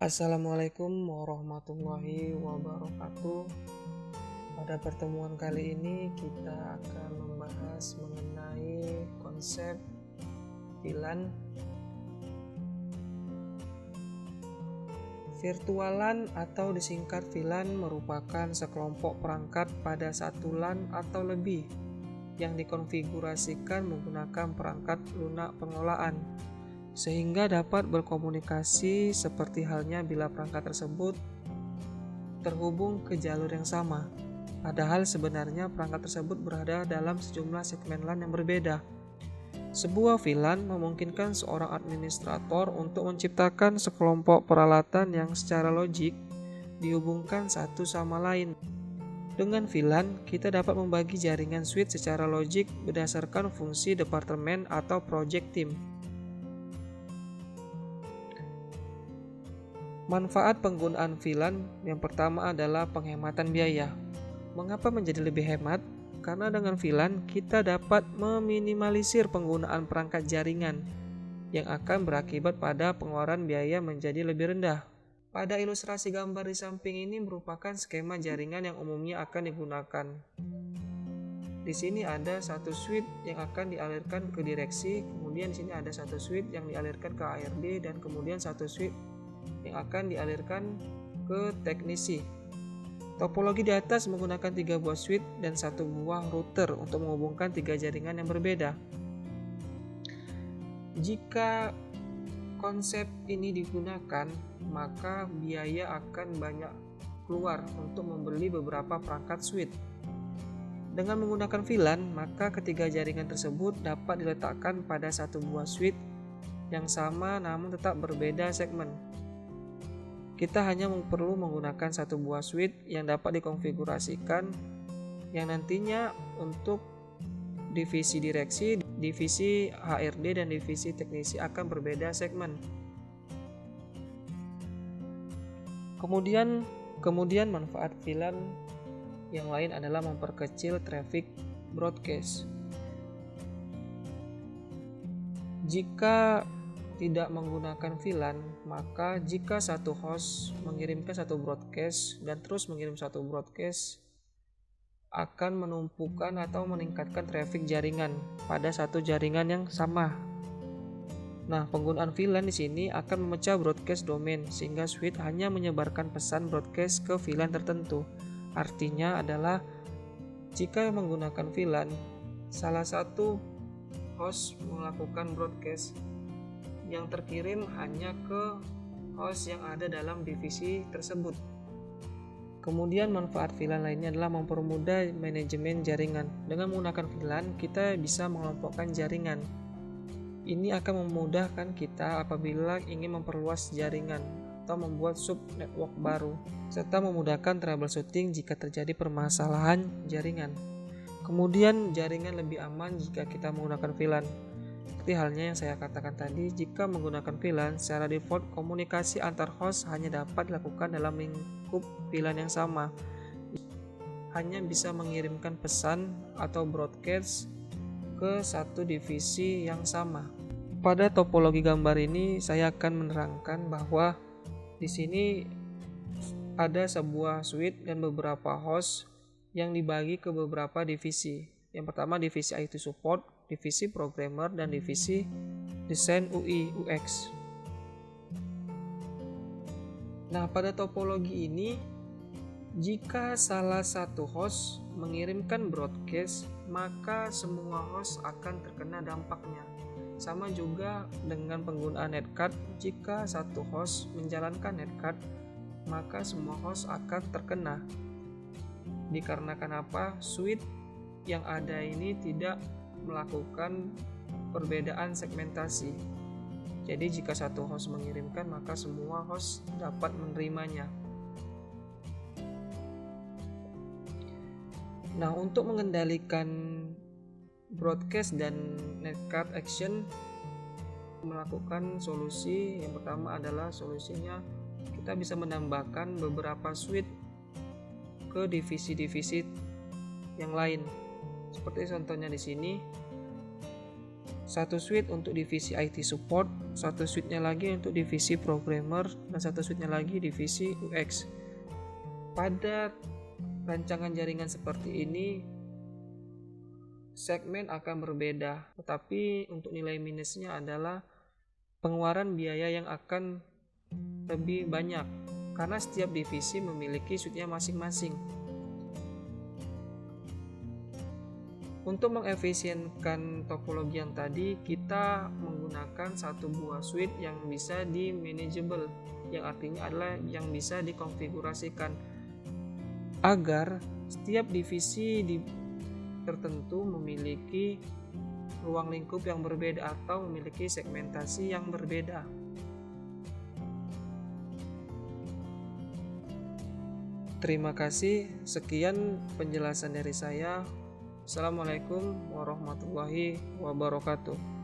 Assalamualaikum warahmatullahi wabarakatuh. Pada pertemuan kali ini kita akan membahas mengenai konsep VLAN. Virtualan atau disingkat VLAN merupakan sekelompok perangkat pada satu LAN atau lebih yang dikonfigurasikan menggunakan perangkat lunak pengelolaan, sehingga dapat berkomunikasi seperti halnya bila perangkat tersebut terhubung ke jalur yang sama. Padahal sebenarnya perangkat tersebut berada dalam sejumlah segmen LAN yang berbeda. Sebuah VLAN memungkinkan seorang administrator untuk menciptakan sekelompok peralatan yang secara logik dihubungkan satu sama lain. Dengan VLAN, kita dapat membagi jaringan switch secara logik berdasarkan fungsi departemen atau project team. Manfaat penggunaan VLAN yang pertama adalah penghematan biaya. Mengapa menjadi lebih hemat? Karena dengan VLAN kita dapat meminimalisir penggunaan perangkat jaringan yang akan berakibat pada pengeluaran biaya menjadi lebih rendah. Pada ilustrasi gambar di samping ini merupakan skema jaringan yang umumnya akan digunakan. Di sini ada satu switch yang akan dialirkan ke direksi, kemudian di sini ada satu switch yang dialirkan ke ARD, dan kemudian satu switch yang akan dialirkan ke teknisi. Topologi di atas menggunakan 3 buah switch dan 1 buah router untuk menghubungkan 3 jaringan yang berbeda. Jika konsep ini digunakan, maka biaya akan banyak keluar untuk membeli beberapa perangkat switch. Dengan menggunakan VLAN, maka ketiga jaringan tersebut dapat diletakkan pada satu buah switch yang sama namun tetap berbeda segmen. Kita hanya perlu menggunakan satu buah switch yang dapat dikonfigurasikan, yang nantinya untuk divisi direksi, divisi HRD, dan divisi teknisi akan berbeda segmen. Kemudian manfaat VLAN yang lain adalah memperkecil traffic broadcast. Jika tidak menggunakan VLAN, maka jika satu host mengirimkan satu broadcast dan terus mengirim satu broadcast, akan menumpukan atau meningkatkan traffic jaringan pada satu jaringan yang sama. Nah, penggunaan VLAN di sini akan memecah broadcast domain sehingga switch hanya menyebarkan pesan broadcast ke VLAN tertentu. Artinya adalah jika menggunakan VLAN, salah satu host melakukan broadcast, yang terkirim hanya ke host yang ada dalam divisi tersebut. Kemudian manfaat VLAN lainnya adalah mempermudah manajemen jaringan. Dengan menggunakan VLAN, kita bisa mengelompokkan jaringan. Ini akan memudahkan kita apabila ingin memperluas jaringan atau membuat sub network baru, serta memudahkan troubleshooting jika terjadi permasalahan jaringan. Kemudian jaringan lebih aman jika kita menggunakan VLAN. Seperti halnya yang saya katakan tadi, jika menggunakan VLAN, secara default komunikasi antar host hanya dapat dilakukan dalam lingkup VLAN yang sama. Hanya bisa mengirimkan pesan atau broadcast ke satu divisi yang sama. Pada topologi gambar ini saya akan menerangkan bahwa di sini ada sebuah switch dan beberapa host yang dibagi ke beberapa divisi. Yang pertama divisi IT support, divisi programmer, dan divisi desain UI UX. Nah, pada topologi ini, jika salah satu host mengirimkan broadcast, maka semua host akan terkena dampaknya. Sama juga dengan penggunaan netcard, jika satu host menjalankan netcard, maka semua host akan terkena. Dikarenakan apa? Switch yang ada ini tidak melakukan perbedaan segmentasi. Jadi jika satu host mengirimkan, maka semua host dapat menerimanya. Nah, untuk mengendalikan broadcast dan netcard action, melakukan solusi yang pertama adalah solusinya kita bisa menambahkan beberapa switch ke divisi-divisi yang lain. Seperti contohnya di sini, satu suite untuk divisi IT support, satu suite-nya lagi untuk divisi programmer, dan satu suite-nya lagi divisi UX. Pada rancangan jaringan seperti ini, segmen akan berbeda, tetapi untuk nilai minusnya adalah pengeluaran biaya yang akan lebih banyak karena setiap divisi memiliki suite-nya masing-masing. Untuk mengefisienkan topologi yang tadi, kita menggunakan satu buah suite yang bisa di manageable, yang artinya adalah yang bisa dikonfigurasikan agar setiap divisi tertentu memiliki ruang lingkup yang berbeda atau memiliki segmentasi yang berbeda. Terima kasih, sekian penjelasan dari saya. Assalamualaikum warahmatullahi wabarakatuh.